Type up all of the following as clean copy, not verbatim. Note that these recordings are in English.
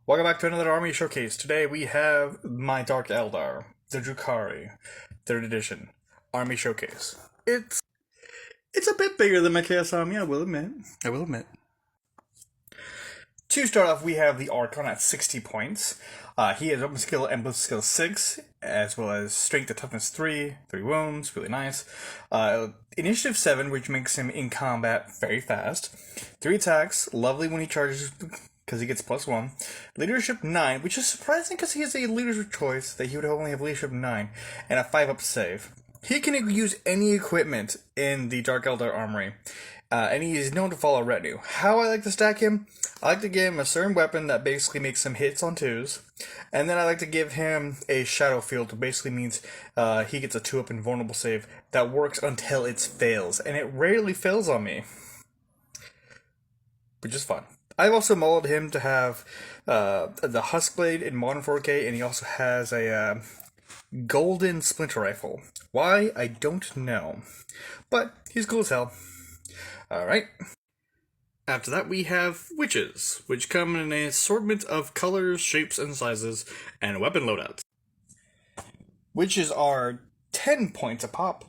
Welcome back to another army showcase. Today we have my Dark Eldar, the Drukhari, 3rd edition army showcase. It's a bit bigger than my Chaos Army, I will admit. To start off, we have the Archon at 60 points. He has Weapon Skill and Blitz Skill 6, as well as Strength and Toughness 3, 3 wounds, really nice. Initiative 7, which makes him in combat very fast. 3 attacks, lovely when he charges because he gets +1. Leadership 9, which is surprising because he has a leadership choice that he would only have Leadership 9, and a 5-up save. He can use any equipment in the Dark Eldar Armory, and he is known to follow retinue. How I like to stack him? I like to give him a certain weapon that basically makes him hits on 2s, and then I like to give him a Shadow Field, which basically means he gets a 2-up invulnerable save that works until it fails, and it rarely fails on me, which is fun. I've also molded him to have the Huskblade in Modern 4K, and he also has a golden splinter rifle. Why? I don't know. But he's cool as hell. Alright. After that, we have Witches, which come in an assortment of colors, shapes, and sizes, and weapon loadouts. Witches are 10 points a pop,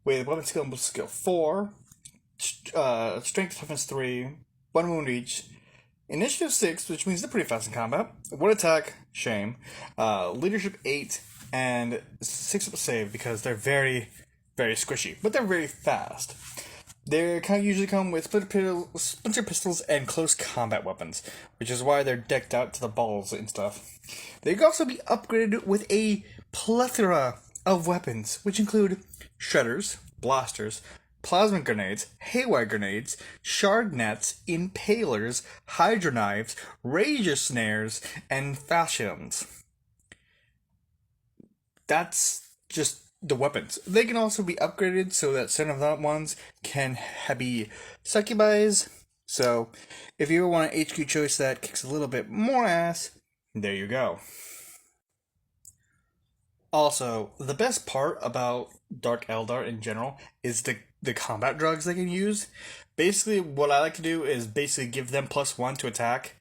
with Weapon Skill and Blitz Skill 4, Strength Toughness 3, 1 wound each, Initiative 6, which means they're pretty fast in combat, 1 attack, shame, Leadership 8, and 6-up save because they're very, very squishy, but they're very fast. They usually come with splinter pistols and close combat weapons, which is why they're decked out to the balls and stuff. They can also be upgraded with a plethora of weapons, which include shredders, blasters, plasma grenades, haywire grenades, shard nets, impalers, hydra knives, rager snares, and fashions. That's just the weapons. They can also be upgraded so that some of the ones can be succubis. So, if you want an HQ choice that kicks a little bit more ass, there you go. Also, the best part about Dark Eldar in general is the combat drugs they can use. Basically, what I like to do is give them +1 to attack,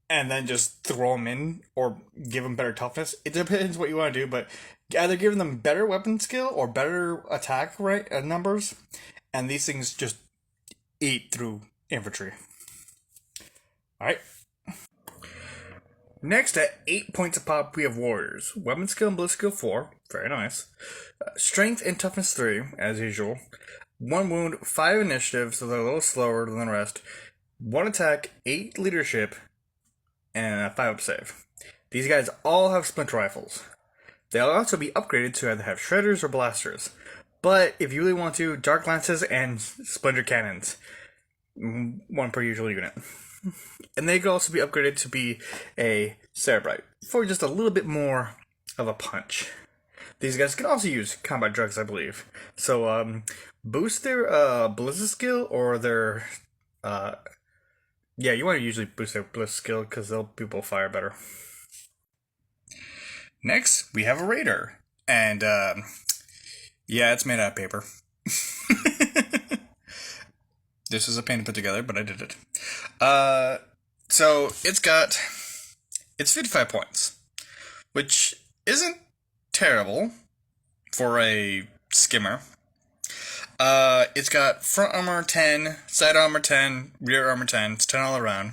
and then just throw them in, or give them better toughness. It depends what you want to do, but either give them better weapon skill or better attack numbers, and these things just eat through infantry. Alright. Next, at 8 points a pop, we have Warriors. Weapon Skill and Blitz Skill 4, very nice. Strength and Toughness 3, as usual. 1 wound, 5 initiative, so they're a little slower than the rest. 1 attack, 8 leadership, and a 5-up save. These guys all have splinter rifles. They'll also be upgraded to either have shredders or blasters. But if you really want to, dark lances and splinter cannons. 1 per usual unit. And they can also be upgraded to be a Cerebrite for just a little bit more of a punch. These guys can also use combat drugs, I believe. So, boost their ballistic skill or their yeah, you want to usually boost their blitz skill because they'll people fire better. Next, we have a Raider. And, yeah, it's made out of paper. This is a pain to put together, but I did it. So, it's 55 points, which isn't terrible for a skimmer. It's got front armor 10, side armor 10, rear armor 10. It's 10 all around.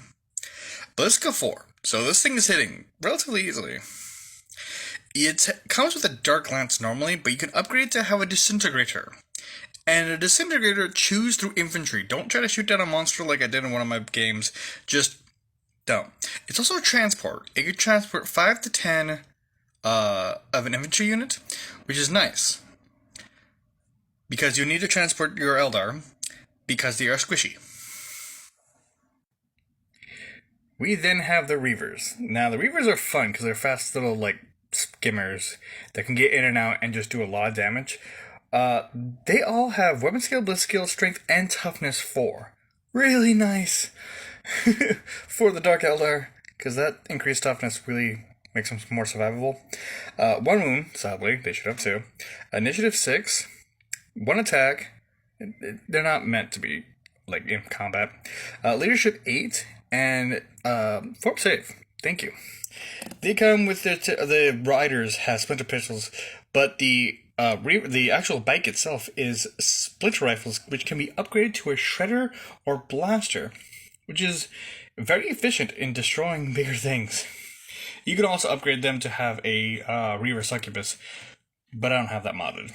Blitz Skill 4. So this thing is hitting relatively easily. It comes with a Dark Lance normally, but you can upgrade it to have a Disintegrator. And a Disintegrator chews through infantry. Don't try to shoot down a monster like I did in one of my games. Just don't. It's also a transport. It can transport 5 to 10 of an infantry unit, which is nice. Because you need to transport your Eldar, because they are squishy. We then have the Reavers. Now, the Reavers are fun, because they're fast little, skimmers that can get in and out and just do a lot of damage. They all have Weapon Skill, Blitz Skill, Strength, and Toughness 4. Really nice for the Dark Eldar, because that increased toughness really makes them more survivable. 1 wound, sadly, they should have 2. Initiative 6. 1 attack. They're not meant to be in combat. Leadership 8 And Fort Save. Thank you. They come with the riders have splinter pistols, but the actual bike itself is splinter rifles, which can be upgraded to a shredder or blaster, which is very efficient in destroying bigger things. You can also upgrade them to have a Reaver Succubus, but I don't have that modded.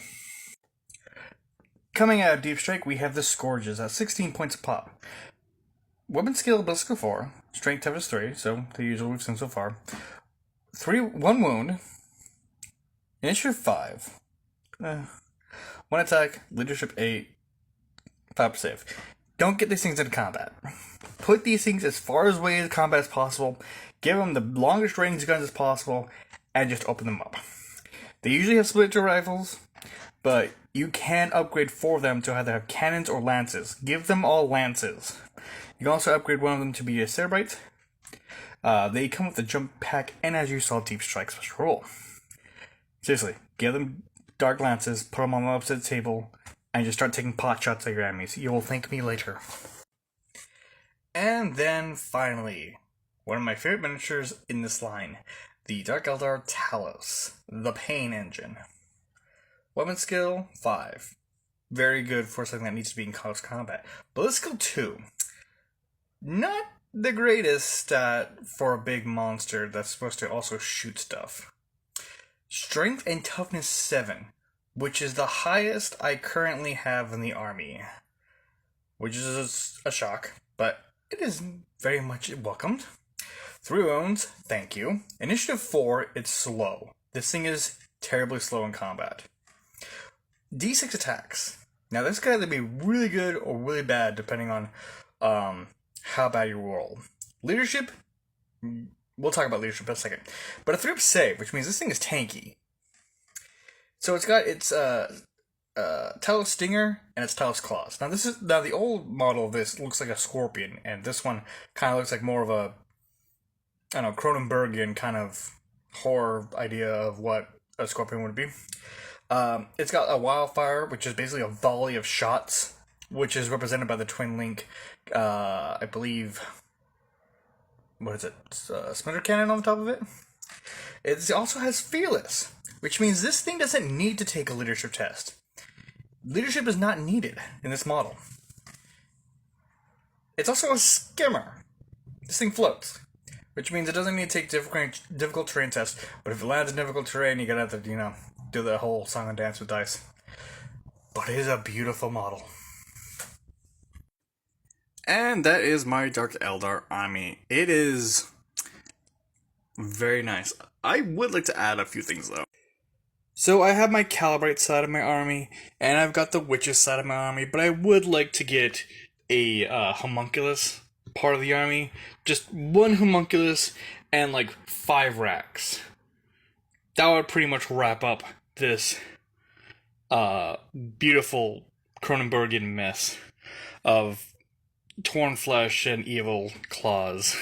Coming out of Deep Strike, we have the Scourges at 16 points a pop. Weapon skill, Ballistic 4, Strength Toughness 3, so the usual we've seen so far. 1 wound, Initiative 5, 1 attack, Leadership 8, 5 save. Don't get these things into combat. Put these things as far away as combat as possible, give them the longest range guns as possible, and just open them up. They usually have splinter rifles, but you can upgrade 4 of them to either have cannons or lances. Give them all lances. You can also upgrade one of them to be a Cerebrite. They come with a jump pack, and as you saw, Deep Strike special roll. Seriously, give them dark lances, put them on the opposite table, and just start taking pot shots at your enemies. You will thank me later. And then, finally, one of my favorite miniatures in this line, the Dark Eldar Talos, the Pain Engine. Weapon skill, 5. Very good for something that needs to be in close combat. Ballistic skill, 2. Not the greatest stat for a big monster that's supposed to also shoot stuff. Strength and Toughness 7, which is the highest I currently have in the army. Which is a shock, but it is very much welcomed. 3 wounds, thank you. Initiative 4, it's slow. This thing is terribly slow in combat. D6 attacks. Now this can either be really good or really bad depending on how bad you roll. Leadership, we'll talk about leadership in a second. But a 3-up save, which means this thing is tanky. So it's got its Talos Stinger and its Talos Claws. Now the old model of this looks like a scorpion, and this one kind of looks like more of a, I don't know, Cronenbergian kind of horror idea of what a scorpion would be. It's got a wildfire, which is basically a volley of shots, which is represented by the twin link, I believe, what is it, splinter cannon on the top of it? It also has Fearless, which means this thing doesn't need to take a leadership test. Leadership is not needed in this model. It's also a skimmer. This thing floats, which means it doesn't need to take difficult terrain tests, but if it lands in difficult terrain, you gotta have to, do the whole song and dance with dice. But it is a beautiful model. And that is my Dark Eldar Army. It is very nice. I would like to add a few things though. So I have my Calibrite side of my army, and I've got the Witches side of my army, but I would like to get a homunculus part of the army. Just 1 homunculus and like 5 racks. That would pretty much wrap up this beautiful Cronenbergian mess of torn flesh and evil claws.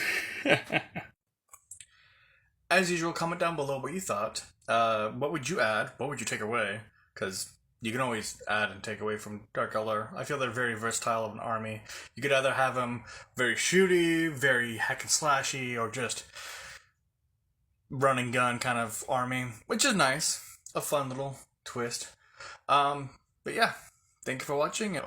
As usual, comment down below what you thought. What would you add? What would you take away? Because you can always add and take away from Dark Eldar. I feel they're very versatile of an army. You could either have them very shooty, very hack and slashy, or just run and gun kind of army, which is nice. A fun little twist. But yeah, thank you for watching.